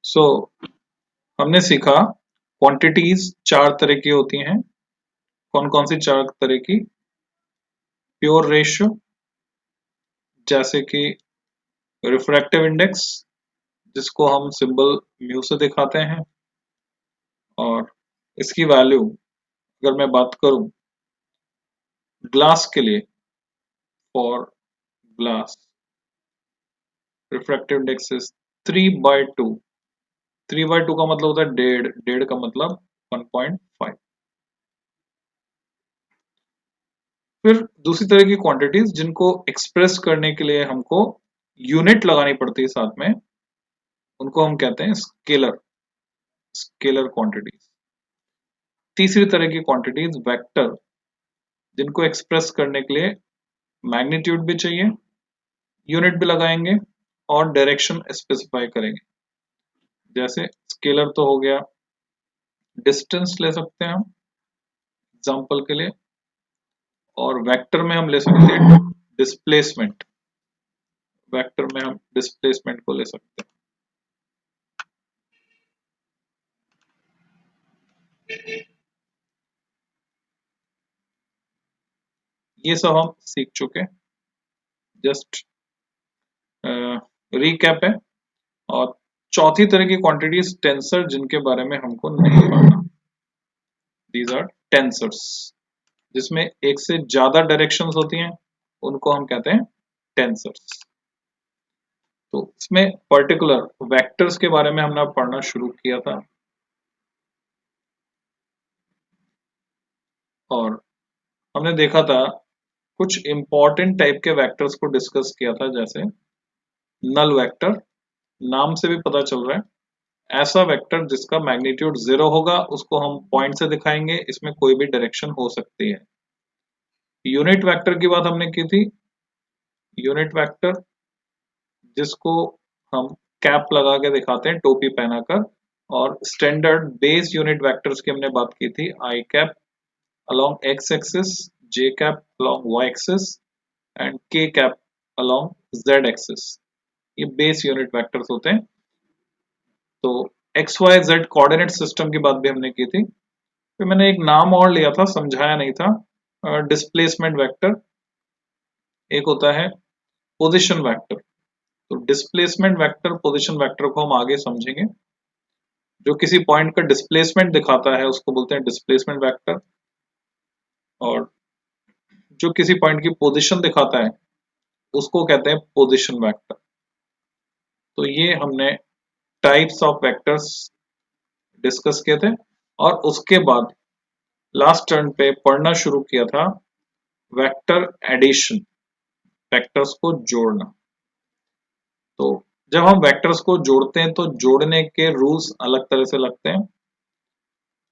सो हमने सीखा क्वांटिटीज चार तरह की होती हैं। कौन कौन सी चार तरह की? प्योर रेशियो, जैसे कि रिफ्रैक्टिव इंडेक्स, जिसको हम सिंबल म्यू से दिखाते हैं। और इसकी वैल्यू अगर मैं बात करूं ग्लास के लिए, for glass refractive index is 3/2। 3/2 का मतलब होता है डेढ़, डेढ़ का मतलब 1.5। फिर दूसरी तरह की क्वांटिटीज जिनको एक्सप्रेस करने के लिए हमको यूनिट लगानी पड़ती है साथ में, उनको हम कहते हैं स्केलर, स्केलर क्वांटिटीज। तीसरी तरह की क्वांटिटीज वेक्टर, जिनको एक्सप्रेस करने के लिए मैग्नीट्यूड भी चाहिए, यूनिट भी लगाएंगे और डायरेक्शन स्पेसिफाई करेंगे। जैसे स्केलर तो हो गया, डिस्टेंस ले सकते हैं हम एग्जांपल के लिए, और वेक्टर में हम ले सकते हैं डिस्प्लेसमेंट। वेक्टर में हम डिस्प्लेसमेंट को ले सकते हैं। ये सब हम सीख चुके, जस्ट रीकैप है। और चौथी तरह की क्वांटिटीज टेंसर, जिनके बारे में हमको नहीं पढ़ना। दीज आर टेंसर्स, जिसमें एक से ज्यादा डायरेक्शंस होती हैं, उनको हम कहते हैं टेंसर्स। तो इसमें पर्टिकुलर वेक्टर्स के बारे में हमने पढ़ना शुरू किया था, और हमने देखा था कुछ इंपॉर्टेंट टाइप के वेक्टर्स को डिस्कस किया था। जैसे नल वेक्टर, नाम से भी पता चल रहा है ऐसा वेक्टर जिसका मैग्नीट्यूड 0 होगा, उसको हम पॉइंट से दिखाएंगे, इसमें कोई भी डायरेक्शन हो सकती है। यूनिट वेक्टर की बात हमने की थी। यूनिट वेक्टर जिसको हम कैप लगा के दिखाते हैं, टोपी पहनाकर। और स्टैंडर्ड बेस यूनिट वेक्टर्स की हमने बात की थी, आई cap along x axis, j cap along y axis and k cap along z axis। ये बेस यूनिट वेक्टर्स होते हैं। तो X Y Z coordinate system की बात भी हमने की थी। फिर मैंने एक नाम और लिया था, समझाया नहीं था, डिस्प्लेसमेंट वेक्टर। एक होता है पोजीशन वेक्टर। तो डिस्प्लेसमेंट वेक्टर, पोजीशन वेक्टर को हम आगे समझेंगे। जो किसी पॉइंट का डिस्प्लेसमेंट दिखाता है उसको बोलते हैं डिस्प्लेसमेंट वेक्टर, और जो किसी पॉइंट की पोजीशन दिखाता है उसको कहते हैं पोजीशन वेक्टर। तो ये हमने टाइप्स ऑफ वेक्टर्स डिस्कस किए थे, और उसके बाद लास्ट टर्न पे पढ़ना शुरू किया था वेक्टर एडिशन, वेक्टर्स को जोड़ना। तो जब हम वेक्टर्स को जोड़ते हैं तो जोड़ने के रूल्स अलग तरह से लगते हैं।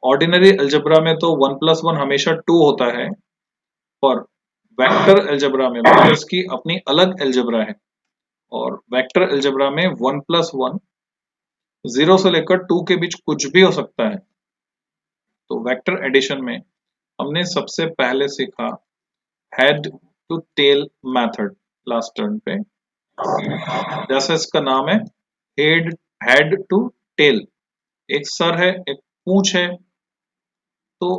ऑर्डिनरी अलजेब्रा में तो 1+1 हमेशा 2 होता है, पर वेक्टर अलजेब्रा में वेक्टर्स की अपनी अलग अलजेब्रा है, और वेक्टर अलजेब्रा में 1+1 0 से लेकर 2 के बीच कुछ भी हो सकता है। तो वेक्टर एडिशन में हमने सबसे पहले सीखा head to tail method last turn पे। जैसे इसका नाम है, हेड, हेड टू टेल, एक सर है एक पूंछ है। तो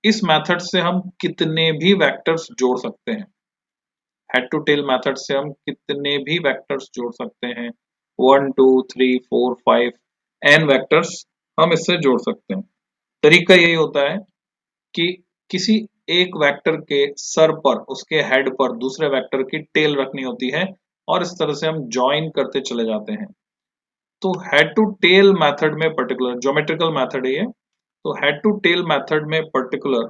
इस मेथड से हम कितने भी वेक्टर्स जोड़ सकते हैं। हेड टू टेल मेथड से हम कितने भी वेक्टर्स जोड़ सकते हैं, 1 2 3 4 5 एन वेक्टर्स हम इससे जोड़ सकते हैं। तरीका यही होता है कि किसी एक वेक्टर के सर पर, उसके हेड पर दूसरे वेक्टर की टेल रखनी होती है, और इस तरह से हम ज्वाइन करते चले जाते हैं। तो हेड टू टेल मेथड में पर्टिकुलर ज्योमेट्रिकल मेथड है ये। तो हेड टू टेल मेथड में पर्टिकुलर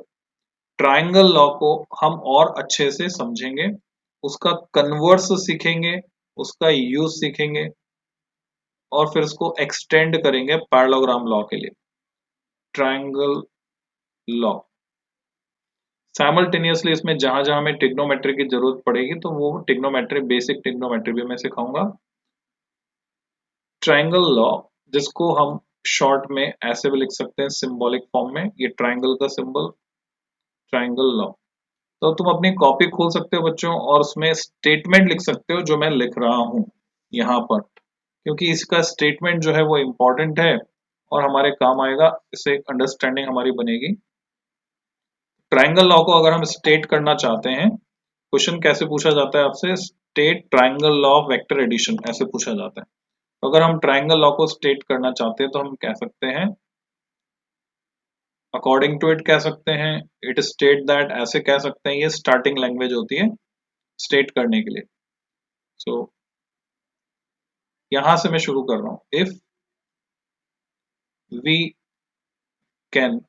ट्रायंगल लॉ को हम और अच्छे से समझेंगे, उसका कन्वर्स सीखेंगे, उसका यूज सीखेंगे, और फिर उसको एक्सटेंड करेंगे पैरेललोग्राम लॉ के लिए, ट्रायंगल लॉ। साइमल्टेनियसली इसमें जहां जहां हमें ट्रिग्नोमेट्री की जरूरत पड़ेगी तो वो ट्रिग्नोमेट्री, बेसिक ट्रिग्नोमेट्री भी मैं सिखाऊंगा। ट्रायंगल लॉ, जिसको हम शॉर्ट में ऐसे भी लिख सकते हैं सिंबॉलिक फॉर्म में, ये ट्रायंगल का सिंबल, ट्रायंगल लॉ। तो तुम अपनी कॉपी खोल सकते हो बच्चों, और उसमें स्टेटमेंट लिख सकते हो जो मैं लिख रहा हूं यहाँ पर, क्योंकि इसका स्टेटमेंट जो है वो इम्पोर्टेंट है और हमारे काम आएगा, इससे एक अंडरस्टैंडिंग हमारी बनेगी। ट्राइंगल लॉ को अगर हम स्टेट करना चाहते हैं, क्वेश्चन कैसे पूछा जाता है आपसे, state triangle law of vector addition ऐसे पूछा जाता है। तो अगर हम ट्राइंगल लॉ को स्टेट करना चाहते हैं तो हम कह सकते हैं अकॉर्डिंग टू इट कह सकते हैं, इट स्टेट दैट, ऐसे कह सकते हैं। ये स्टार्टिंग लैंग्वेज होती है स्टेट करने के लिए। सो यहां से मैं शुरू कर रहा हूं। इफ वी कैन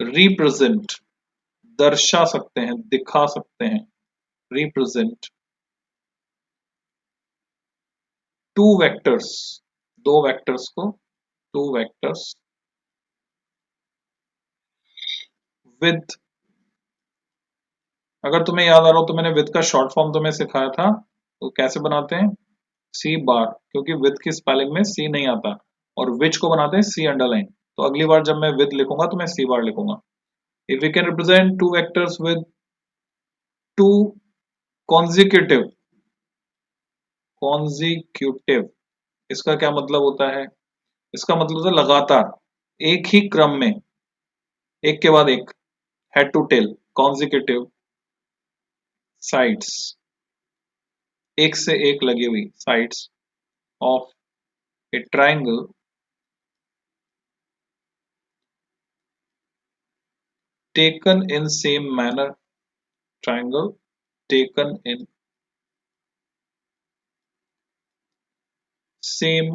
रिप्रेजेंट, दर्शा सकते हैं, दिखा सकते हैं, रिप्रेजेंट टू वेक्टर्स, दो वेक्टर्स को, टू वेक्टर्स विद, अगर तुम्हें याद आ रहा हो तो मैंने विद का शॉर्ट फॉर्म तुम्हें सिखाया था, तो कैसे बनाते हैं, सी बार, क्योंकि विद की स्पेलिंग में सी नहीं आता, और विच को बनाते हैं सी अंडरलाइन। तो अगली बार जब मैं विद लिखूंगा तो मैं सी बार लिखूंगा। If we can represent two vectors with two consecutive, consecutive इसका क्या मतलब होता है, इसका मतलब होता है लगातार, एक ही क्रम में, एक के बाद एक, head to tail, consecutive sides, एक से एक लगी हुई sides of a triangle taken in same manner, triangle taken in same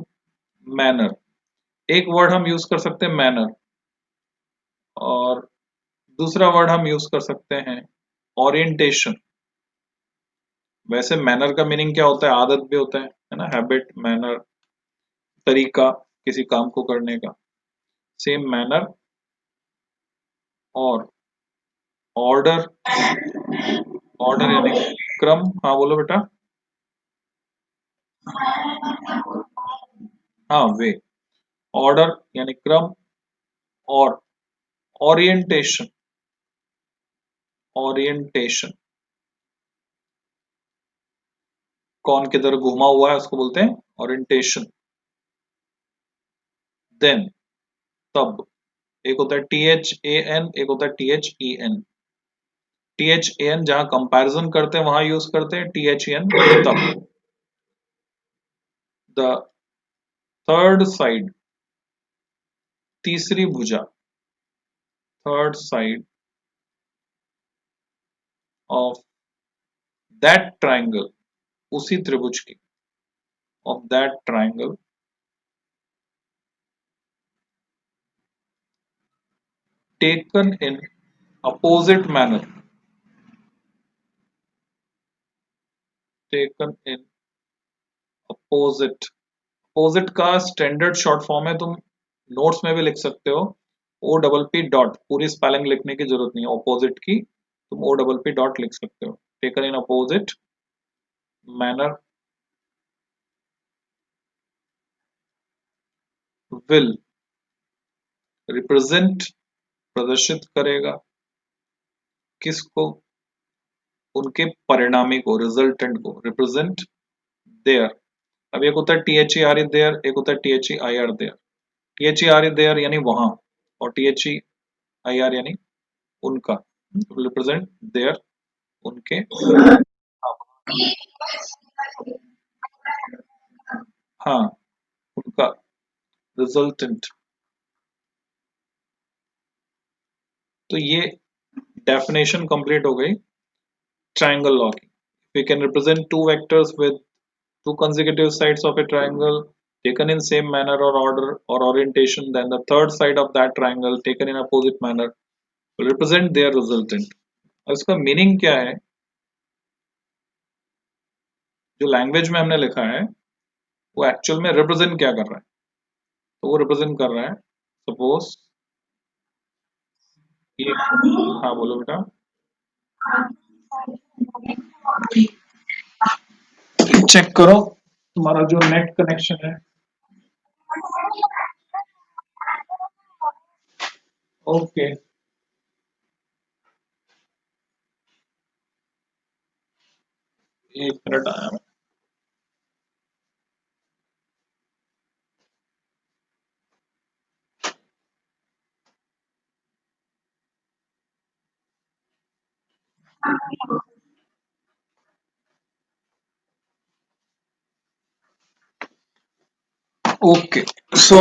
manner। एक वर्ड हम यूज कर सकते हैं मैनर, और दूसरा वर्ड हम यूज कर सकते हैं ओरिएंटेशन। वैसे मैनर का मीनिंग क्या होता है, आदत भी होता है ना, हैबिट, मैनर, तरीका किसी काम को करने का। सेम मैनर और ऑर्डर, ऑर्डर यानी क्रम। हाँ बोलो बेटा। हाँ वे, ऑर्डर यानी क्रम, और ओरिएंटेशन, ओरिएंटेशन कौन किधर घुमा हुआ है उसको बोलते हैं ओरिएंटेशन। देन, तब, एक होता है टी एच ए एन, एक होता है T H E N. T H A N जहां कंपैरिजन करते हैं वहां यूज करते हैं, टी एच ई एन तब। द थर्ड साइड, तीसरी भुजा, third side of that triangle, उसी त्रिभुज की, of that triangle taken in opposite manner, taken in opposite. Opposite का स्टैंडर्ड शॉर्ट फॉर्म है, तुम नोट्स में भी लिख सकते हो, ओ डबल पी डॉट, पूरी स्पेलिंग लिखने की जरूरत नहीं है ऑपोजिट की, तुम ओ डबल पी डॉट लिख सकते हो। Taken in opposite manner will represent, प्रदर्शित करेगा, किसको, उनके परिणामी को, रिजल्टेंट को, रिप्रेजेंट देयर। अब एक होता है T H E R E there, एक होता है T H E I R their. T H E R E there यानी वहां, और T H E I R यानी उनका, रिप्रेजेंट देयर, उनके। हाँ, उनका, रिजल्टेंट। तो ये डेफिनेशन कंप्लीट हो गई ट्राइंगल लॉ की। We can represent two vectors with two consecutive sides of a triangle taken in same manner or order or orientation, then the third side of that triangle taken in opposite manner will represent their resultant। और इसका meaning क्या है, जो language में हमने लिखा है वो एक्चुअल में रिप्रेजेंट क्या कर रहा है, तो वो रिप्रेजेंट कर रहा है, सपोज ये, हाँ बोलो बेटा। चेक करो तुम्हारा जो नेट कनेक्शन है। ओके, एक मिनट आया मैं। ओके, सो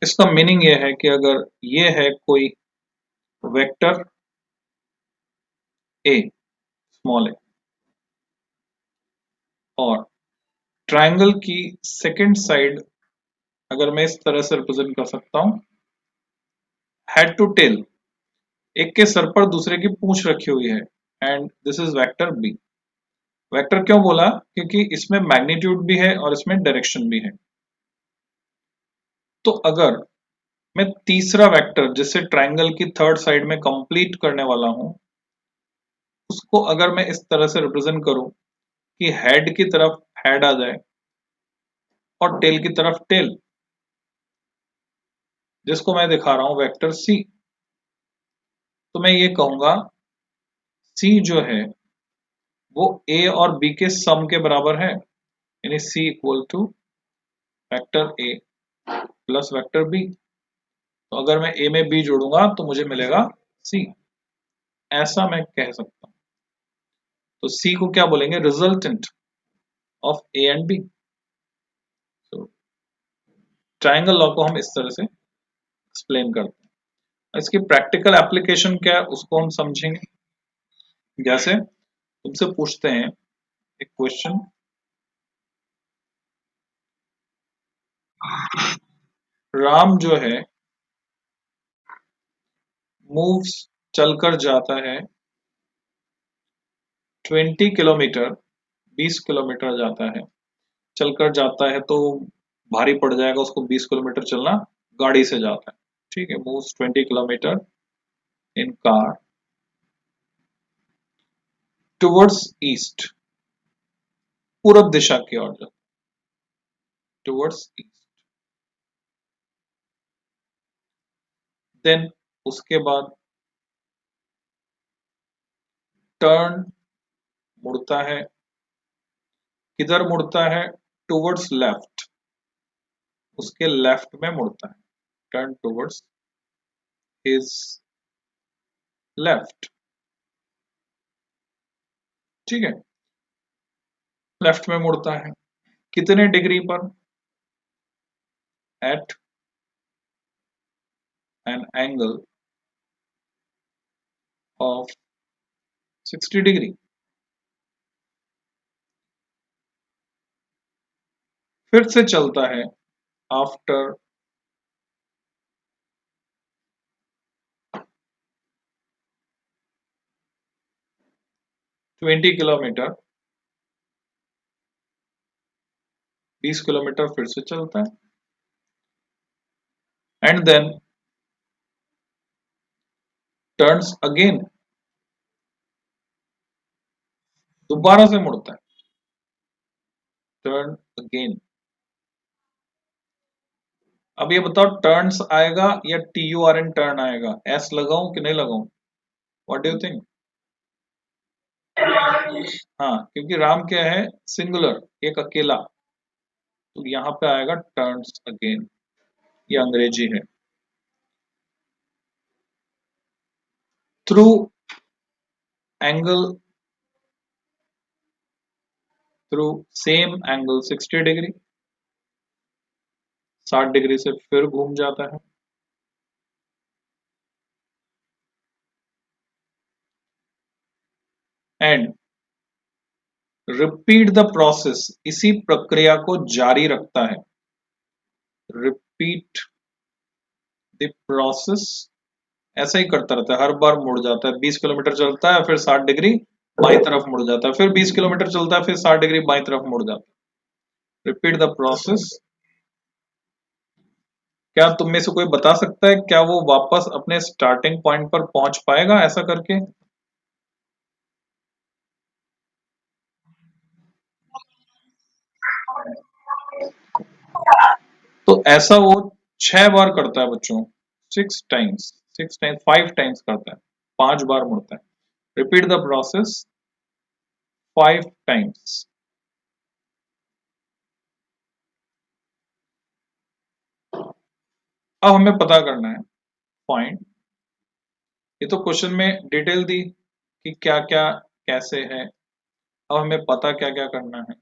इसका मीनिंग ये है कि अगर ये है कोई वेक्टर ए, स्मॉल ए, और ट्रायंगल की सेकंड साइड अगर मैं इस तरह से रिप्रेजेंट कर सकता हूं, हेड टू टेल, एक के सर पर दूसरे की पूंछ रखी हुई है, and this is vector B. Vector क्यों बोला? क्योंकि इसमें मैग्नीट्यूड भी है और इसमें डायरेक्शन भी है। तो अगर मैं तीसरा वेक्टर जिससे ट्रायंगल की थर्ड साइड में कंप्लीट करने वाला हूं, उसको अगर मैं इस तरह से रिप्रेजेंट करूं कि हेड की तरफ हेड आ जाए और टेल की तरफ टेल, जिसको मैं दिखा रहा हूं वेक्टर सी, तो मैं ये कहूंगा सी जो है वो ए और बी के सम के बराबर है, यानी C equal to vector A plus vector B. तो अगर मैं ए में बी जोड़ूंगा तो मुझे मिलेगा सी, ऐसा मैं कह सकता हूं। तो सी को क्या बोलेंगे? Resultant of A and B. तो ट्रायंगल लॉ को हम इस तरह से एक्सप्लेन करते हैं। इसकी प्रैक्टिकल एप्लीकेशन क्या है उसको हम समझेंगे। जैसे तुमसे पूछते हैं एक क्वेश्चन, राम जो है मूव्स, चलकर जाता है 20 किलोमीटर, 20 किलोमीटर जाता है, चलकर जाता है तो भारी पड़ जाएगा उसको 20 किलोमीटर चलना, गाड़ी से जाता है, ठीक है, मूव्स 20 किलोमीटर इन कार टुवर्ड्स ईस्ट, पूरब दिशा की ओर जाता, टुवर्ड्स ईस्ट। देन उसके बाद टर्न, मुड़ता है, किधर मुड़ता है? टुवर्ड्स लेफ्ट, उसके लेफ्ट में मुड़ता है, टर्न टुवर्ड्स हिज लेफ्ट, ठीक है, लेफ्ट में मुड़ता है, कितने डिग्री पर? At an angle of 60 degree. फिर से चलता है आफ्टर 20 किलोमीटर, 20 किलोमीटर फिर से चलता है, एंड देन टर्न्स अगेन, दोबारा से मुड़ता है, टर्न अगेन। अब ये बताओ टर्न्स आएगा या T U R N turn आएगा? एस लगाऊं कि नहीं लगाऊं? What do you think? हाँ, क्योंकि राम क्या है? सिंगुलर, एक अकेला, तो यहाँ पे आएगा टर्न्स अगेन, ये अंग्रेजी है। Through angle, through same angle 60 degree, 60 degree से फिर घूम जाता है, एंड रिपीट द प्रोसेस, इसी प्रक्रिया को जारी रखता है, रिपीट द प्रोसेस, ऐसा ही करता रहता है, हर बार मुड़ जाता है, 20 किलोमीटर चलता है फिर 60 डिग्री बाई तरफ मुड़ जाता है, फिर 20 किलोमीटर चलता है फिर 60 डिग्री बाई तरफ मुड़ जाता है, रिपीट द प्रोसेस। क्या तुम में से कोई बता सकता है क्या वो वापस अपने स्टार्टिंग पॉइंट पर पहुंच पाएगा ऐसा करके? तो ऐसा वो 6 बार करता है बच्चों, 6 टाइम्स, 6 टाइम्स, 5 टाइम्स करता है, 5 बार मुड़ता है, रिपीट द प्रोसेस 5 टाइम्स। अब हमें पता करना है पॉइंट, ये तो क्वेश्चन में डिटेल दी कि क्या क्या कैसे है। अब हमें पता क्या क्या करना है।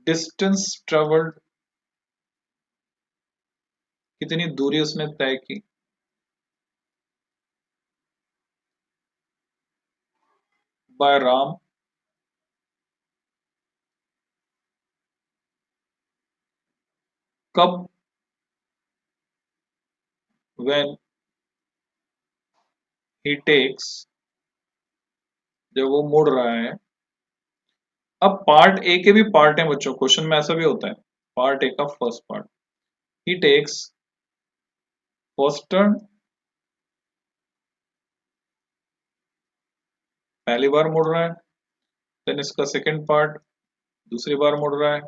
डिस्टेंस ट्रेवल्ड, कितनी दूरी उसने तय की। बाय राम, कब, व्हेन ही टेक्स, जब वो मुड़ रहा है। अब पार्ट ए के भी पार्ट है बच्चों, क्वेश्चन में ऐसा भी होता है। पार्ट ए का फर्स्ट पार्ट, ही टेक्स फर्स्ट टर्न, पहली बार मुड़ रहा है। देन इसका सेकंड पार्ट, दूसरी बार मुड़ रहा है,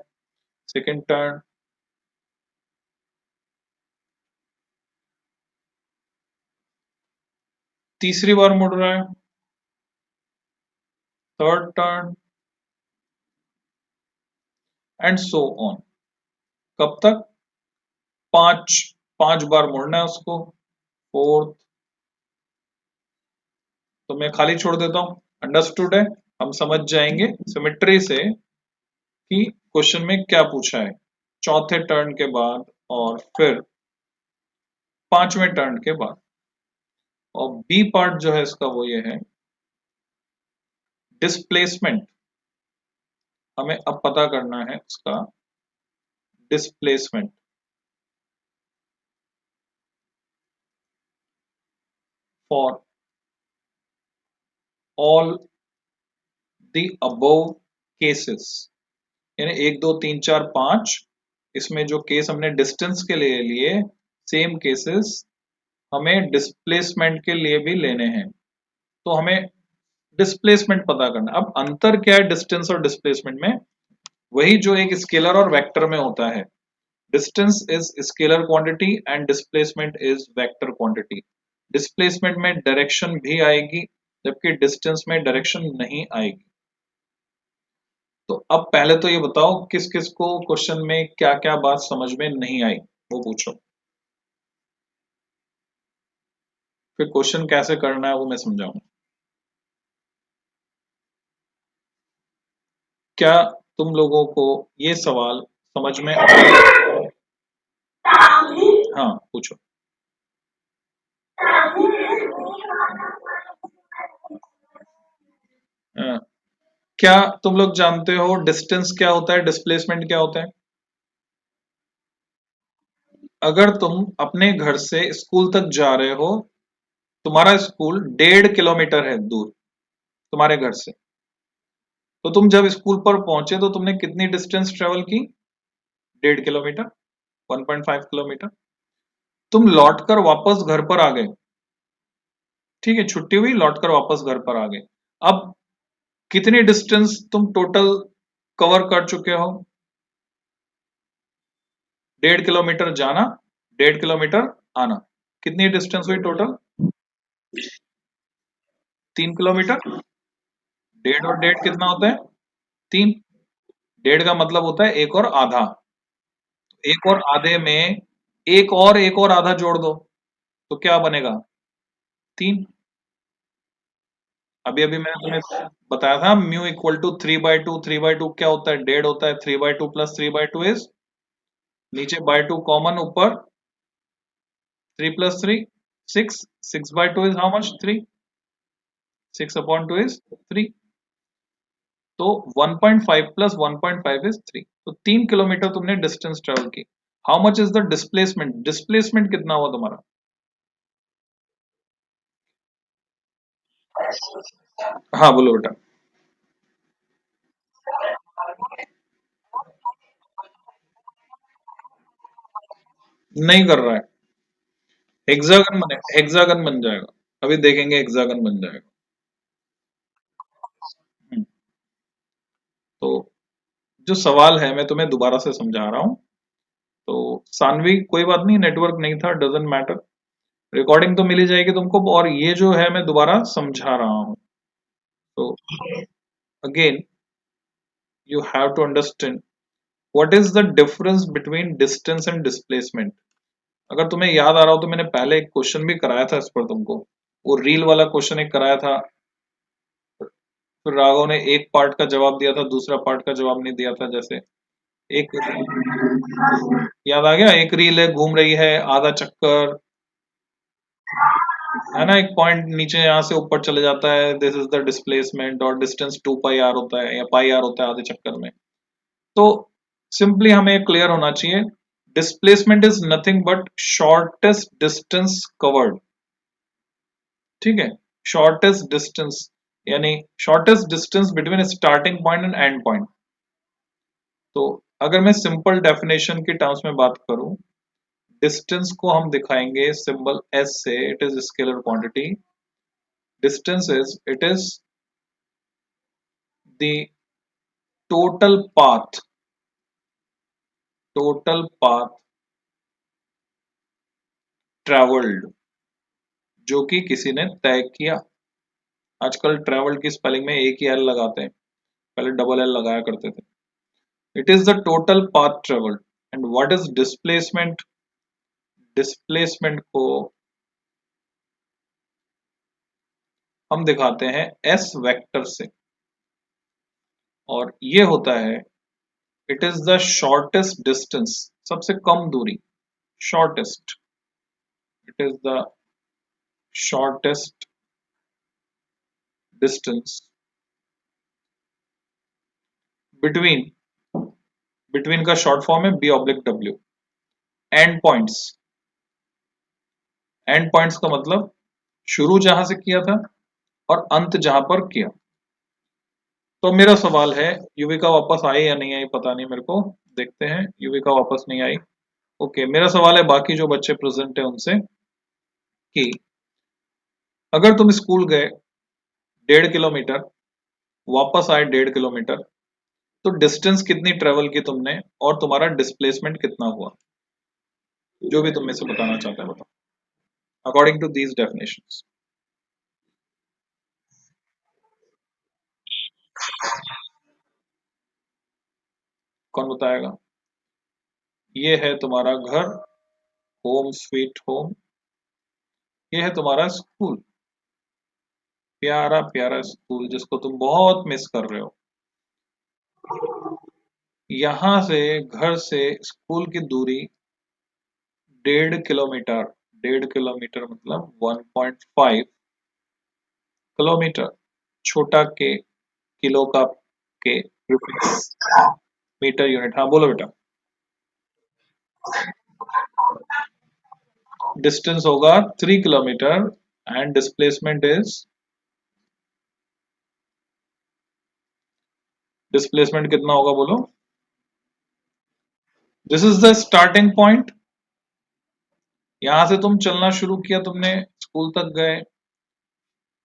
सेकंड टर्न। तीसरी बार मुड़ रहा है, third turn, and so on. कब तक? पांच, पांच बार मुड़ना है उसको। फोर्थ, तो मैं खाली छोड़ देता हूं। अंडरस्टूड है। हम समझ जाएंगे सिमेट्री से कि क्वेश्चन में क्या पूछा है। चौथे टर्न के बाद और फिर पांचवें टर्न के बाद। और बी पार्ट जो है इसका वो ये है, डिस्प्लेसमेंट। हमें अब पता करना है इसका displacement for all the above cases. यानी एक दो तीन चार पांच, इसमें जो केस हमने डिस्टेंस के लिए लिए, सेम केसेस हमें डिस्प्लेसमेंट के लिए भी लेने हैं। तो हमें डिस्प्लेसमेंट पता करना। अब अंतर क्या है डिस्टेंस और डिस्प्लेसमेंट में? वही जो एक स्केलर और वेक्टर में होता है। Distance is scalar quantity and displacement is vector quantity. Displacement में डायरेक्शन भी आएगी, जबकि डिस्टेंस में डायरेक्शन नहीं आएगी। तो अब पहले तो ये बताओ किस किस को क्वेश्चन में क्या क्या बात समझ में नहीं आई, वो पूछो। फिर क्वेश्चन कैसे करना है वो मैं समझाऊंगा। क्या तुम लोगों को ये सवाल समझ में आया? हाँ पूछो। हाँ, क्या तुम लोग जानते हो डिस्टेंस क्या होता है, डिस्प्लेसमेंट क्या होता है? अगर तुम अपने घर से स्कूल तक जा रहे हो, तुम्हारा स्कूल 1.5 किलोमीटर है दूर तुम्हारे घर से, तो तुम जब स्कूल पर पहुंचे तो तुमने कितनी डिस्टेंस ट्रेवल की? 1.5 किलोमीटर, 1.5 किलोमीटर। तुम लौटकर वापस घर पर आ गए, ठीक है, छुट्टी हुई, लौटकर वापस घर पर आ गए। अब कितनी डिस्टेंस तुम टोटल कवर कर चुके हो? 1.5 किलोमीटर जाना, 1.5 किलोमीटर आना। कितनी डिस्टेंस हुई टोटल? 3 किलोमीटर। डेढ़ और डेढ़ कितना होता है? 3। डेढ़ का मतलब होता है एक और आधा। एक और आधे में एक और आधा जोड़ दो, तो क्या बनेगा? 3। अभी अभी मैंने तुम्हें बताया था म्यू इक्वल टू 3/2। 3/2 क्या होता है? डेढ़ होता है। 3/2 प्लस 3/2 इज, नीचे बाय टू कॉमन, ऊपर 3 + 3 6। 6/2 इज हाउ मच? 3। 6/2 इज 3। तो 1.5 प्लस 1.5 इज 3। तो 3 किलोमीटर तुमने डिस्टेंस ट्रेवल की। How much is the displacement? Displacement कितना हुआ तुम्हारा? हाँ बोलो बेटा। नहीं कर रहा है। हेक्सागन बने, हेक्सागन बन जाएगा। अभी देखेंगे हेक्सागन बन जाएगा। हम्म, तो जो सवाल है मैं तुम्हें दोबारा से समझा रहा हूँ। तो सानवी कोई बात नहीं, नेटवर्क नहीं था, डजेंट मैटर। रिकॉर्डिंग तो मिली जाएगी तुमको। और ये जो है मैं दोबारा समझा रहा हूँ। तो again you have to understand what is the difference between distance and displacement. अगर तुम्हें याद आ रहा हो तो मैंने पहले एक क्वेश्चन भी कराया था इस पर तुमको, वो रील वाला क्वेश्चन एक कराया था, फिर राघव ने एक पार्ट का जवाब दिया था, दूसरा पार्ट का जवाब नहीं दिया था। जैसे एक, याद आ गया, एक रील है, घूम रही है आधा चक्कर, है ना, एक पॉइंट नीचे यहाँ से ऊपर चले जाता है, दिस इज द डिस्प्लेसमेंट, और डिस्टेंस 2 पाई आर होता है या पाई आर होता है आधे चक्कर में। तो सिंपली हमें क्लियर होना चाहिए, displacement is nothing but shortest distance covered. ठीक है, शॉर्टेस्ट डिस्टेंस, यानी shortest distance between starting point and and point. तो अगर मैं सिंपल डेफिनेशन की टर्म्स में बात करूं, डिस्टेंस को हम दिखाएंगे सिंबल एस से, it is scalar quantity. Distance is, it is the total path, total path travelled, जो कि किसी ने तय किया। आजकल ट्रेवल की स्पेलिंग में एक ही एल लगाते हैं, पहले डबल एल लगाया करते थे। It is the total path travelled. And what is displacement? Displacement को हम दिखाते हैं एस वेक्टर से, और ये होता है, it is the shortest distance, सबसे कम दूरी, shortest, it is the shortest distance between, between का शॉर्ट फॉर्म है B oblique W, and points. And points का मतलब शुरू जहां से किया था और अंत जहां पर किया। तो मेरा सवाल है, युविका वापस आई या नहीं आई पता नहीं मेरे को, देखते हैं। युविका वापस नहीं आई। ओके, मेरा सवाल है बाकी जो बच्चे प्रेजेंट है उनसे, कि अगर तुम स्कूल गए 1.5 किलोमीटर, वापस आए 1.5 किलोमीटर, तो डिस्टेंस कितनी ट्रेवल की तुमने, और तुम्हारा डिस्प्लेसमेंट कितना हुआ? जो भी तुम में से बताना चाहते हैं बताओ, अकॉर्डिंग टू दीज डेफिनेशंस। कौन बताएगा? ये है तुम्हारा घर, होम स्वीट होम, ये है तुम्हारा स्कूल, प्यारा प्यारा स्कूल जिसको तुम बहुत मिस कर रहे हो। यहां से, घर से स्कूल की दूरी 1.5 किलोमीटर, 1.5 किलोमीटर मतलब 1.5 किलोमीटर, छोटा के, किलो का के, प्रीफिक्स, मीटर यूनिट। हाँ बोलो बेटा। डिस्टेंस होगा 3 kilometre, and displacement is, displacement कितना होगा बोलो? This is the starting point, यहां से तुम चलना शुरू किया, तुमने स्कूल तक गए,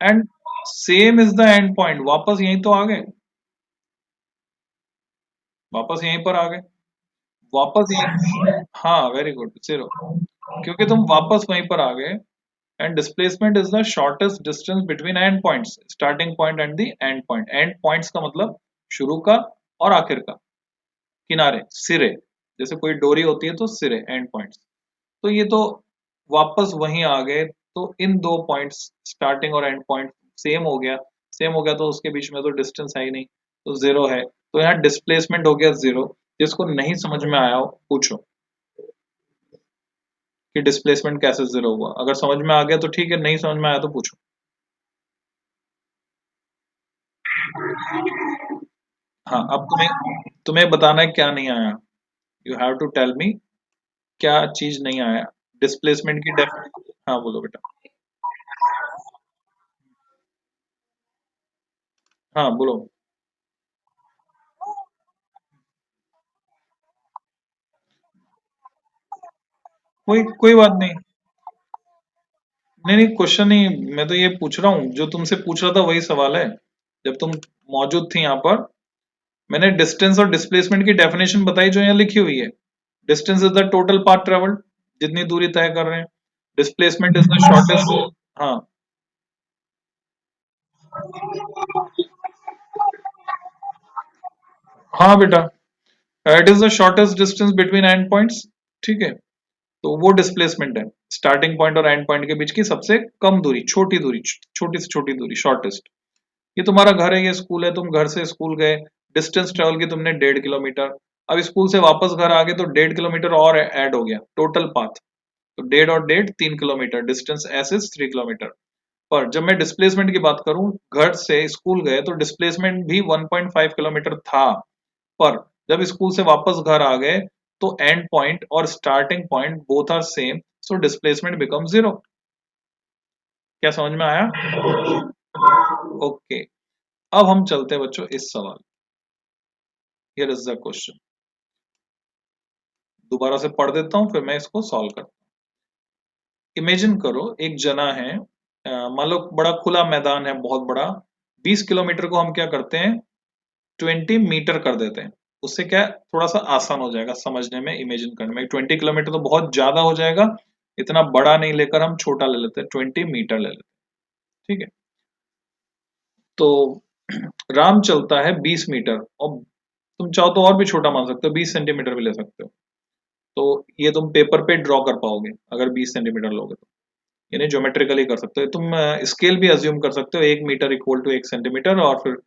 and same is the end point, वापस यहीं तो आ गए, वापस यहीं पर आ गए, वापस यहीं, हाँ वेरी गुड, 0, क्योंकि तुम वापस वहीं पर आ गए। And displacement is the shortest distance between and points, starting point and the end point. And points का मतलब शुरू का और आखिर का, किनारे, सिरे, जैसे कोई डोरी होती है तो सिरे, एंड पॉइंट्स। तो ये तो वापस वहीं आ गए, तो इन दो पॉइंट्स, स्टार्टिंग और एंड पॉइंट सेम हो गया, सेम हो गया तो उसके बीच में तो डिस्टेंस है ही नहीं, तो 0 है। तो यहाँ डिस्प्लेसमेंट हो गया 0। जिसको नहीं समझ में आया हो पूछो कि डिस्प्लेसमेंट कैसे 0 हुआ। अगर समझ में आ गया तो ठीक है, नहीं समझ में आया तो पूछो। हाँ, अब तुम्हें तुम्हें बताना है क्या नहीं आया, you have to tell me, क्या चीज नहीं आया डिस्प्लेसमेंट की डेफ। हाँ बोलो बेटा। हाँ बोलो। कोई कोई बात नहीं, नहीं नहीं क्वेश्चन नहीं, मैं तो ये पूछ रहा हूँ, जो तुमसे पूछ रहा था वही सवाल है। जब तुम मौजूद थी यहाँ पर, मैंने डिस्टेंस और डिस्प्लेसमेंट की डेफिनेशन बताई जो यहाँ लिखी हुई है। Distance is the total path travelled, जितनी दूरी तय कर रहे हैं। Displacement is the shortest. हाँ, हाँ बेटा, it is the shortest distance between and points. ठीक है, तो वो डिस्प्लेसमेंट है स्टार्टिंग पॉइंट और एंड पॉइंट के बीच की सबसे कम दूरी, छोटी दूरी, छोटी से छोटी दूरी, शॉर्टेस्ट। ये तुम्हारा घर है, ये स्कूल है, तुम घर से स्कूल गए, डिस्टेंस ट्रेवल की तुमने 1.5 किलोमीटर। अब स्कूल से वापस घर आ गए तो 1.5 किलोमीटर और ऐड हो गया टोटल पाथ। तो 1.5 और 1.5 3 kilometre, distance S is 3 kilometre. पर जब मैं डिस्प्लेसमेंट की बात करूं, घर से स्कूल गए तो डिस्प्लेसमेंट भी 1.5 किलोमीटर था, पर जब स्कूल से वापस घर आ गए तो एंड पॉइंट और starting point both are same, so displacement become 0। क्या समझ में आया? ओके, अब हम चलते हैं बच्चों इस सवाल। हियर इज द क्वेश्चन, दोबारा से पढ़ देता हूं फिर मैं इसको सॉल्व करता हूं। इमेजिन करो एक जना है, मान लो बड़ा खुला मैदान है, बहुत बड़ा। 20 किलोमीटर को हम क्या करते हैं, 20 मीटर कर देते हैं। उससे क्या है, थोड़ा सा आसान हो जाएगा समझने में, इमेजिन करने में। 20 किलोमीटर तो बहुत ज्यादा हो जाएगा, इतना बड़ा नहीं लेकर हम छोटा ले लेते हैं, 20 मीटर ले लेते हैं। ठीक है, तो राम चलता है 20 मीटर, और तुम चाहो तो और भी छोटा मान सकते हो, 20 सेंटीमीटर भी ले सकते हो। तो ये तुम पेपर पे ड्रॉ कर पाओगे अगर 20 सेंटीमीटर लोगे तो, यानी ज्योमेट्रिकली कर सकते हो तुम। स्केल भी अज्यूम कर सकते हो, 1 मीटर इक्वल टू 1 सेंटीमीटर, और फिर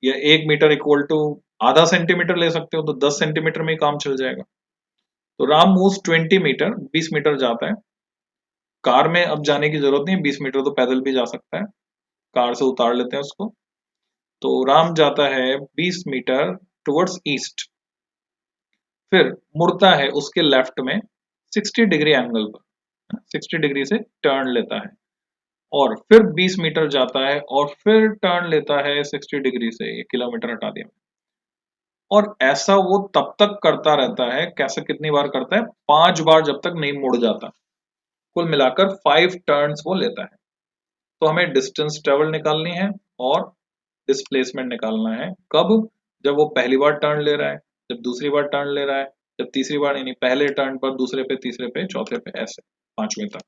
या 1 मीटर इक्वल टू आधा सेंटीमीटर ले सकते हो, तो 10 सेंटीमीटर में ही काम चल जाएगा। तो राम मूव्स 20 मीटर, 20 मीटर जाता है। कार में अब जाने की जरूरत नहीं, 20 मीटर तो पैदल भी जा सकता है, कार से उतार लेते हैं उसको। तो राम जाता है 20 मीटर टुवर्ड्स ईस्ट, फिर मुड़ता है उसके लेफ्ट में 60 डिग्री एंगल पर, 60 डिग्री से टर्न लेता है, और फिर 20 मीटर जाता है और फिर टर्न लेता है 60 डिग्री से, ये किलोमीटर हटा दिया। और ऐसा वो तब तक करता रहता है, कैसे, कितनी बार करता है, 5 बार, जब तक नहीं मुड़ जाता। कुल मिलाकर 5 टर्न्स वो लेता है। तो हमें डिस्टेंस ट्रेवल निकालनी है और डिस्प्लेसमेंट निकालना है। कब? जब वो पहली बार टर्न ले रहा है, जब दूसरी बार टर्न ले रहा है, जब तीसरी बार, यानी पहले टर्न पर, दूसरे पे, तीसरे पे, चौथे पे, ऐसे 5वें तक।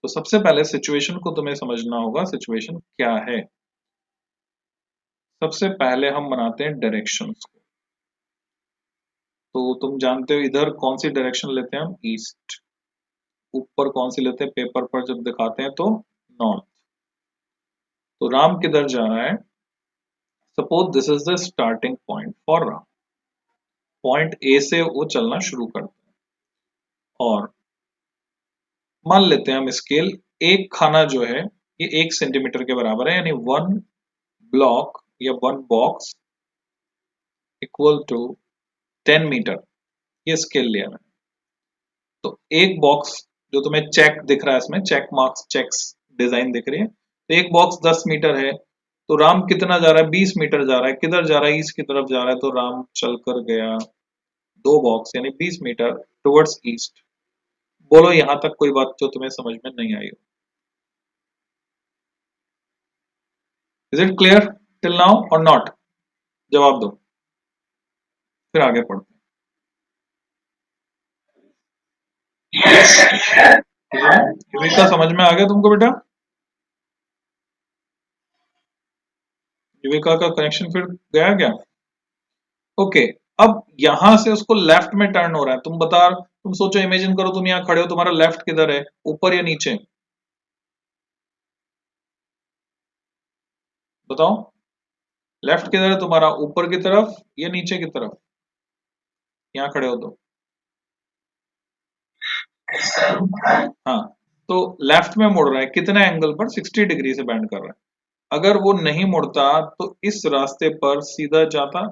तो सबसे पहले सिचुएशन को तुम्हें समझना होगा, सिचुएशन क्या है। सबसे पहले हम बनाते हैं डायरेक्शंस को। तो तुम जानते हो इधर कौन सी डायरेक्शन लेते हैं हम, ईस्ट। ऊपर कौन सी लेते हैं, पेपर पर जब दिखाते हैं तो नॉर्थ। तो राम किधर जा रहा है, suppose this is the starting point for Ram. Point A से वो चलना शुरू करते हैं, और मान लेते हैं हम स्केल, एक खाना जो है ये 1 सेंटीमीटर के बराबर है, यानी 1 ब्लॉक या 1 बॉक्स इक्वल टू 10 मीटर, ये स्केल लिया मैंने। तो एक बॉक्स जो तुम्हें चेक दिख रहा है, इसमें चेक मार्क्स, चेक्स डिजाइन दिख रही है, तो एक बॉक्स 10 मीटर है। तो राम कितना जा रहा है, 20 मीटर जा रहा है। किधर जा रहा है, ईस्ट की तरफ जा रहा है। तो राम चल कर गया 2 बॉक्स यानी 20 मीटर टुवर्ड्स ईस्ट। बोलो यहां तक कोई बात जो तुम्हें समझ में नहीं आई हो? Is it clear till now और नॉट? जवाब दो, फिर आगे पढ़ते हैं। युविका समझ में आ गया तुमको बेटा? युविका का कनेक्शन फिर गया क्या? ओके, अब यहां से उसको लेफ्ट में टर्न हो रहा है। तुम बता, तुम सोचो, इमेजिन करो तुम यहाँ खड़े हो, तुम्हारा लेफ्ट किधर है, ऊपर या नीचे? बताओ, लेफ्ट किधर है तुम्हारा, ऊपर की तरफ या नीचे की तरफ? यहाँ खड़े हो तो हाँ, तो लेफ्ट में मुड़ रहा है, कितने एंगल पर, 60 डिग्री से बैंड कर रहा है। अगर वो नहीं मुड़ता तो इस रास्ते पर सीधा जाता,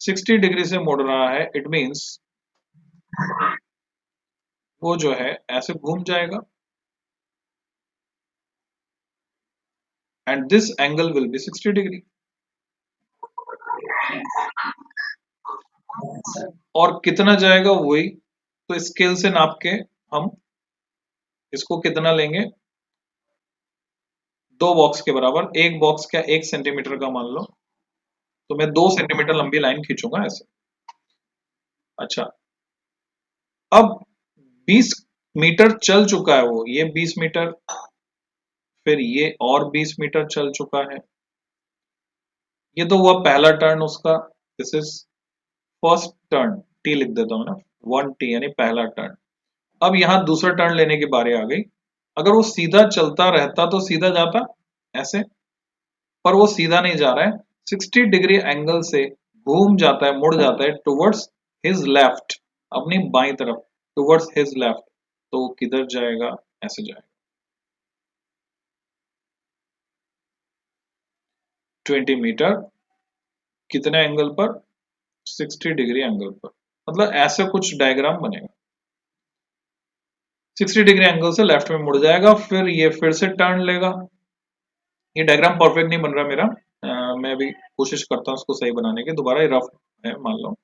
60 डिग्री से मुड़ रहा है, इट मींस वो जो है ऐसे घूम जाएगा, and this angle will be 60 degree. और कितना जाएगा वही, तो स्केल से नाप के हम इसको कितना लेंगे, 2 बॉक्स के बराबर। एक बॉक्स क्या, 1 सेंटीमीटर का मान लो, तो मैं 2 सेंटीमीटर लंबी लाइन खींचूंगा ऐसे। अच्छा, अब 20 मीटर चल चुका है वो, ये 20 मीटर, फिर ये और 20 मीटर चल चुका है। ये तो हुआ पहला टर्न उसका, this is first turn. T लिख देता हूँ ना, 1t यानी पहला टर्न। अब यहाँ दूसरा टर्न लेने की बारी आ गई। अगर वो सीधा चलता रहता तो सीधा जाता ऐसे, पर वो सीधा नहीं जा रहा है, 60 डिग्री एंगल से घूम जाता है, मुड़ जाता है टुवर्ड्स हिज लेफ्ट, अपनी बाई तरफ, टुवर्ड्स हिज लेफ्ट। तो वो किधर जाएगा? ऐसे जाएगा 20 मीटर, कितने एंगल पर? 60 डिग्री एंगल पर। मतलब ऐसे कुछ डायग्राम बनेगा, 60 डिग्री एंगल से लेफ्ट में मुड़ जाएगा, फिर ये फिर से टर्न लेगा। ये डायग्राम परफेक्ट नहीं बन रहा मेरा, मैं अभी कोशिश करता हूँ उसको सही बनाने की। दोबारा ये रफ है मान लो।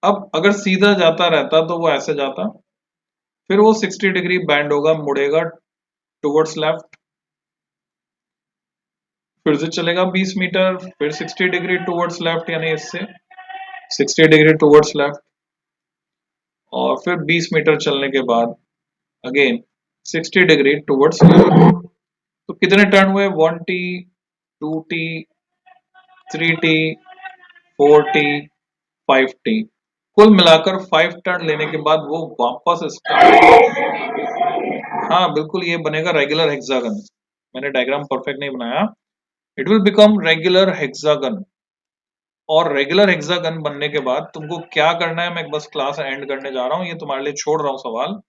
अब अगर सीधा जाता रहता तो वो ऐसे जाता, फिर वो 60 डिग्री बैंड होगा, मुड़ेगा टुवर्ड्स लेफ्ट, फिर से चलेगा 20 मीटर, फिर 60 डिग्री टुवर्ड्स लेफ्ट, यानी इससे 60 डिग्री टुवर्ड्स लेफ्ट, और फिर 20 मीटर चलने के बाद अगेन 60 डिग्री टुवर्ड्स लेफ्ट। तो कितने टर्न हुए? 1t, 2t, 3t, 4t, 5t। कुल मिलाकर 5 टर्न लेने के बाद वो वापस स्टार्ट। हाँ बिल्कुल, ये बनेगा रेगुलर हेक्सागन। मैंने डायग्राम परफेक्ट नहीं बनाया। It will become regular hexagon. और रेगुलर हेक्सागन बनने के बाद तुमको क्या करना है, मैं बस क्लास एंड करने जा रहा हूँ, ये तुम्हारे लिए छोड़ रहा हूँ सवाल।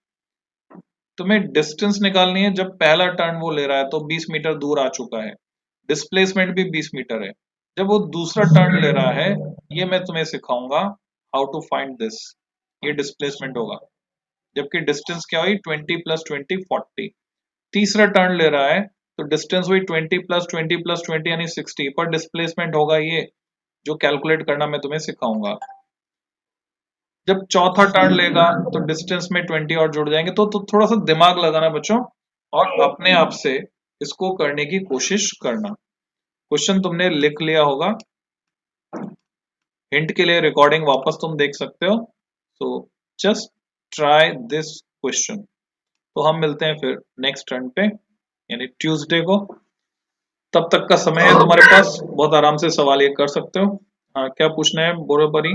तुम्हें डिस्टेंस निकालनी है। जब पहला टर्न वो ले रहा है तो 20 मीटर दूर आ चुका है, डिस्प्लेसमेंट भी 20 मीटर है। जब वो दूसरा टर्न ले रहा है, ये मैं तुम्हें सिखाऊंगा हाउ टू फाइंड दिस। ये डिस्प्लेसमेंट होगा, जबकि डिस्टेंस क्या हुई? 20 प्लस 20 40। तीसरा टर्न ले रहा है तो डिस्टेंस हुई 20 प्लस 20 प्लस 20 यानी 60, पर डिस्प्लेसमेंट होगा ये, जो कैलकुलेट करना मैं तुम्हें सिखाऊंगा। जब चौथा टर्न लेगा तो डिस्टेंस में 20 और जुड़ जाएंगे। तो थोड़ा सा दिमाग लगाना बच्चों, और अपने आप से इसको करने की कोशिश करना। क्वेश्चन तुमने लिख लिया होगा, हिंट के लिए रिकॉर्डिंग वापस तुम देख सकते हो। So just try this question. तो हम मिलते हैं फिर नेक्स्ट टर्न पे, यानी ट्यूसडे को। तब तक का समय है तुम्हारे पास, बहुत आराम से सवाल ये कर सकते हो। हाँ, क्या पूछना है बोलो बरी?